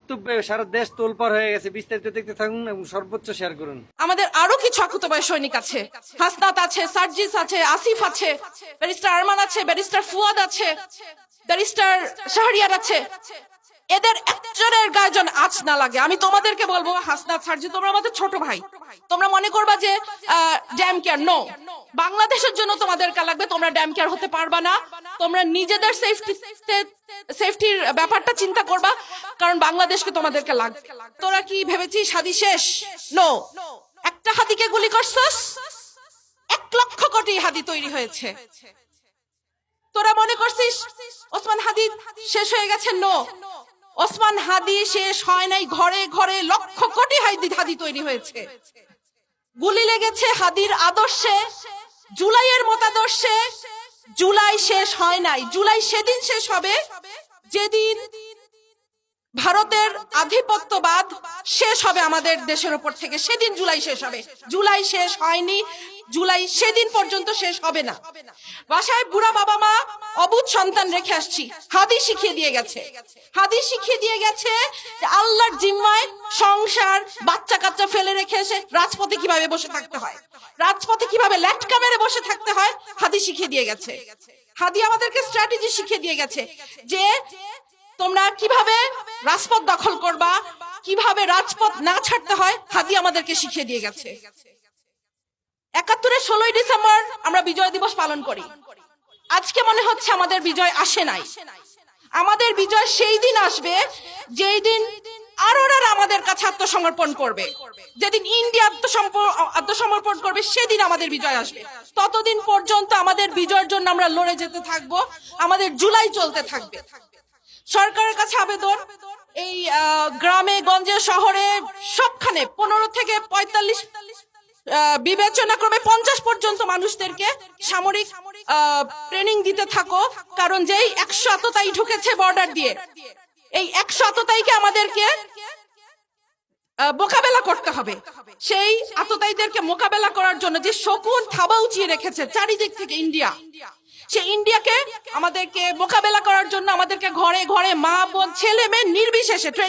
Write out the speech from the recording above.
বক্তব্যে সারা দেশ তোলপাড় হয়ে গেছে। বিস্তারিত দেখতে থাকুন এবং সর্বোচ্চ শেয়ার করুন। আমাদের আরো কিছু আকুতোবায় সৈনিক আছে, হাসনাত আছে, সার্জিস আছে, আসিফ আছে, ব্যারিস্টার আরমান আছে, ব্যারিস্টার ফুয়াদ আছে, ব্যারিস্টার শাহরিয়ার আছে। এদের একজনের গায়ে যেন আঁচ না লাগে। আমি তোমাদেরকে বলবো, হাসনাত, সার্জি, তোমরা আমাদের ছোট ভাই। তোমরা মনে করবা যে ড্যাম কেয়ার, নো, বাংলাদেশের জন্য তোমাদেরকে লাগবে, তোমরা ড্যাম কেয়ার হতে পারবা না। তোমরা নিজেদের সেফটির ব্যাপারটা চিন্তা করবা, কারণ বাংলাদেশকে তোমাদেরকে লাগবে। তোরা কি ভেবেছিস হাদি শেষ? নো, একটা হাদিকে গুলি করছস, 1,00,000 কোটি হাদি তৈরি হয়েছে। তোরা মনে করছিস ওসমান হাদি শেষ হয়ে গেছে? নো, ওসমান হাদি শেষ হয় নাই, ঘরে ঘরে লক্ষ কোটি হাদি তৈরি হয়েছে। গুলি লেগেছে হাদির আদর্শে, জুলাইয়ের মতাদর্শে। জুলাই শেষ হয় নাই। জুলাই সেদিন শেষ হবে যেদিন ভারতের আধিপত্যবাদ শেষ হবে আমাদের দেশের উপর থেকে, সেদিন জুলাই শেষ হবে। জুলাই শেষ হয়নি, জুলাই সেদিন পর্যন্ত শেষ হবে না। বাসায় বুড়া বাবা মা, অবুঝ সন্তান রেখে আসছি। হাদি শিখিয়ে দিয়ে গেছে, হাদি শিখিয়ে দিয়ে গেছে যে আল্লাহর জিম্মায় সংসার, বাচ্চা কাচ্চা ফেলে রেখে এসে রাজপথে কিভাবে বসে থাকতে হয়, রাজপথে কিভাবে ল্যাটকা মেরে বসে থাকতে হয়, হাদি শিখিয়ে দিয়ে গেছে। হাদি আমাদেরকে স্ট্র্যাটেজি শিখিয়ে দিয়ে গেছে যে তোমরা কিভাবে রাজপথ দখল করবা, কিভাবে রাজপথ না ছাড়তে হয়, হাদি আমাদেরকে শিখিয়ে দিয়ে গেছে। ৭১-এর ১৬ই ডিসেম্বর আমরা বিজয় দিবস পালন করি। আজকে মনে হচ্ছে আমাদের বিজয় আসে নাই। আমাদের বিজয় সেই দিন আসবে যেই দিন আরোরা আমাদের কাছে আত্মসমর্পণ করবে, যেদিন ইন্ডিয়া আত্মসমর্পণ করবে, সেদিন আমাদের বিজয় আসবে। ততদিন পর্যন্ত আমাদের বিজয়ের জন্য আমরা লড়ে যেতে থাকবো, আমাদের জুলাই চলতে থাকবে। সরকারের কাছে আবেদন, এই গ্রামে গঞ্জে শহরে সবখানে 15 থেকে 45, বিবেচনা ক্রমে 50 পর্যন্ত মানুষদেরকে সামরিক ট্রেনিং দিতে থাকো। কারণ যেই 100 আততায়ী ঢুকেছে বর্ডার দিয়ে, এই 100 আততায়ীকে আমাদেরকে মোকাবেলা করতে হবে। সেই আততায়ীদেরকে মোকাবেলা করার জন্য যে শকুন থাবা উঁচিয়ে রেখেছে চারিদিক থেকে ইন্ডিয়া, সেই ইন্ডিয়াকে আমাদেরকে মোকাবেলা করার জন্য আমাদেরকে ঘরে ঘরে মা বোন ছেলে মেয়ে নির্বিশেষে ট্রেনিং